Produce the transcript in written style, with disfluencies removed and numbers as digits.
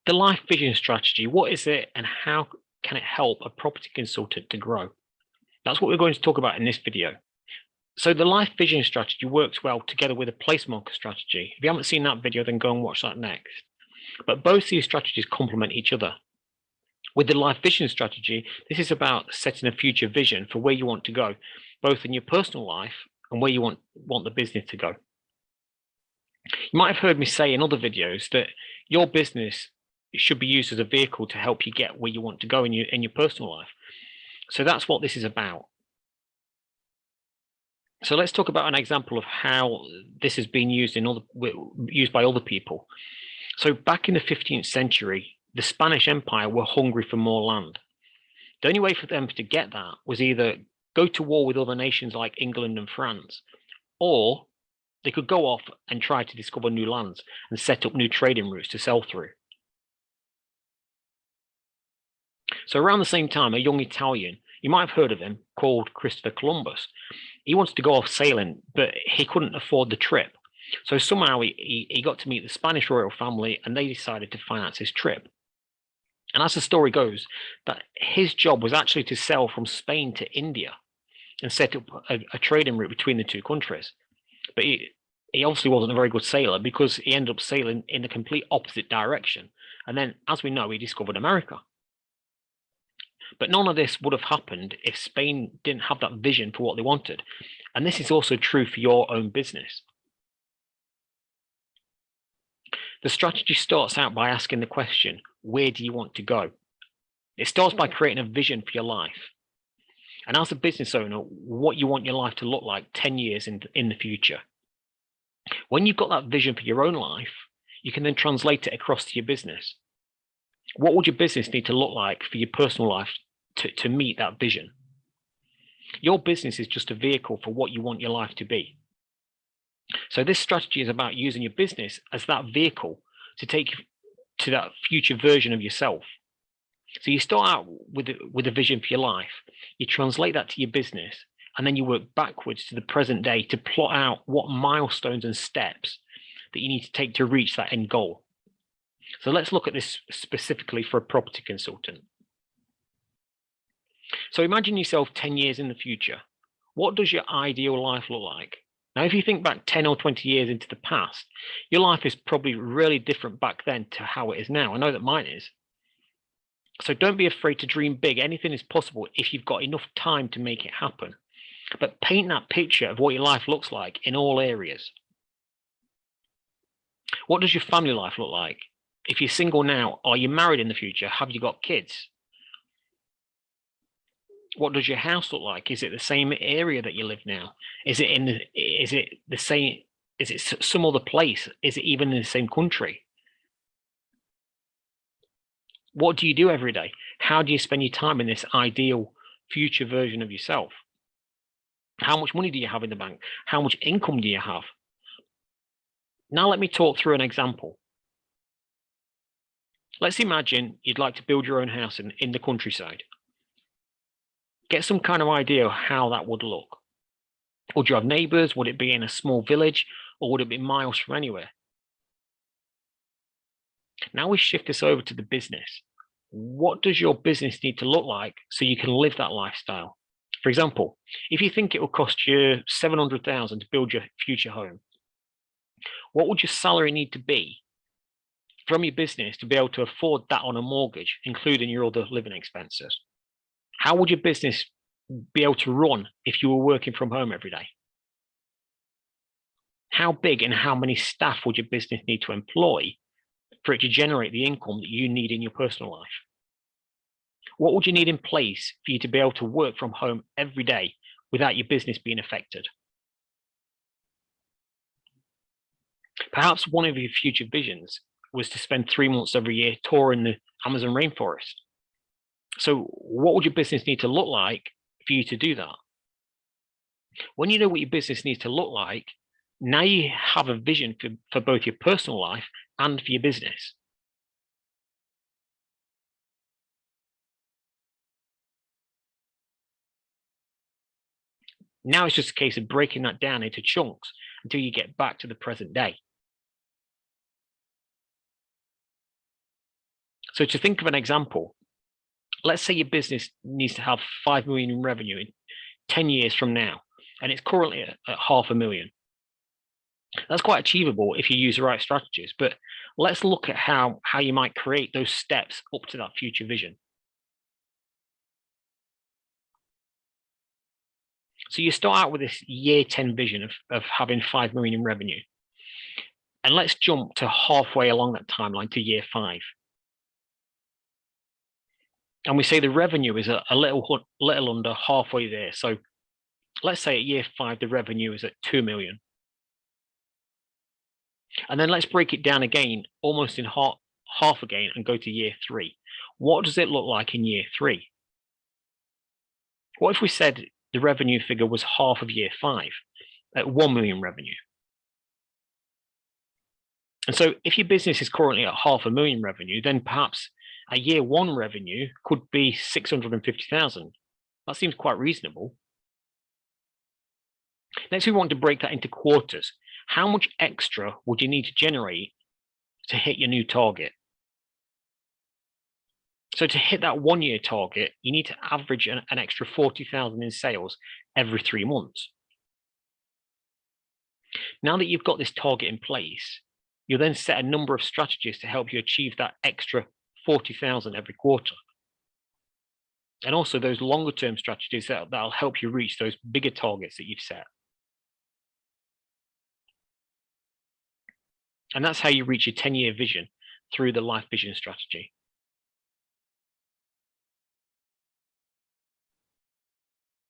The LifeVision strategy, what is it and how can it help a property consultant to grow? That's what we're going to talk about in this video. So the LifeVision strategy works well together with a place marker strategy. If you haven't seen that video, then go and watch that next. But both these strategies complement each other. With the LifeVision strategy, this is about setting a future vision for where you want to go, both in your personal life and where you want the business to go. You might have heard me say in other videos that your business should be used as a vehicle to help you get where you want to go in your personal life. So that's what this is about. So let's talk about an example of how this has been used by other people. So back in the 15th century, the Spanish Empire were hungry for more land. The only way for them to get that was either go to war with other nations like England and France, or they could go off and try to discover new lands and set up new trading routes to sell through. So around the same time, a young Italian, you might have heard of him, called Christopher Columbus. He wanted to go off sailing, but he couldn't afford the trip. So somehow he got to meet the Spanish royal family and they decided to finance his trip. And as the story goes, that his job was actually to sail from Spain to India and set up a trading route between the two countries. But he obviously wasn't a very good sailor because he ended up sailing in the complete opposite direction. And then, as we know, he discovered America. But none of this would have happened if Spain didn't have that vision for what they wanted. And this is also true for your own business. The strategy starts out by asking the question, where do you want to go? It starts by creating a vision for your life. And as a business owner, what you want your life to look like 10 years in the future. When you've got that vision for your own life, you can then translate it across to your business. What would your business need to look like for your personal life to meet that vision? Your business is just a vehicle for what you want your life to be. So this strategy is about using your business as that vehicle to take you to that future version of yourself. So you start out with a vision for your life, you translate that to your business, and then you work backwards to the present day to plot out what milestones and steps that you need to take to reach that end goal. So let's look at this specifically for a property consultant. So imagine yourself 10 years in the future. What does your ideal life look like? Now, if you think back 10 or 20 years into the past, your life is probably really different back then to how it is now. I know that mine is. So don't be afraid to dream big. Anything is possible if you've got enough time to make it happen. But paint that picture of what your life looks like in all areas. What does your family life look like? If you're single now, are you married in the future? Have you got kids? What does your house look like? Is it the same area that you live now? Is it the same? Is it some other place? Is it even in the same country? What do you do every day? How do you spend your time in this ideal future version of yourself? How much money do you have in the bank? How much income do you have? Now let me talk through an example. Let's imagine you'd like to build your own house in the countryside. Get some kind of idea of how that would look. Would you have neighbors? Would it be in a small village? Or would it be miles from anywhere? Now we shift this over to the business. What does your business need to look like so you can live that lifestyle? For example, if you think it will cost you $700,000 to build your future home, what would your salary need to be from your business to be able to afford that on a mortgage, including your other living expenses? How would your business be able to run if you were working from home every day? How big and how many staff would your business need to employ for it to generate the income that you need in your personal life? What would you need in place for you to be able to work from home every day without your business being affected? Perhaps one of your future visions was to spend 3 months every year touring the Amazon rainforest. So what would your business need to look like for you to do that? When you know what your business needs to look like, now you have a vision for both your personal life and for your business. Now it's just a case of breaking that down into chunks until you get back to the present day. So to think of an example, let's say your business needs to have 5 million in revenue in 10 years from now, and it's currently at 500,000. That's quite achievable if you use the right strategies, but let's look at how you might create those steps up to that future vision. So you start out with this year 10 vision of having 5 million in revenue. And let's jump to halfway along that timeline to year 5. And we say the revenue is a little under halfway there. So let's say at year 5, the revenue is at 2 million. And then let's break it down again, almost in half again, and go to year 3. What does it look like in year 3? What if we said the revenue figure was half of year 5 at 1 million revenue? And so if your business is currently at 500,000 revenue, then perhaps a year 1 revenue could be 650,000. That seems quite reasonable. Next, we want to break that into quarters. How much extra would you need to generate to hit your new target? So to hit that 1 year target, you need to average an extra 40,000 in sales every 3 months. Now that you've got this target in place, you'll then set a number of strategies to help you achieve that extra 40,000 every quarter. And also those longer term strategies that'll help you reach those bigger targets that you've set. And that's how you reach your 10-year vision through the LifeVision strategy.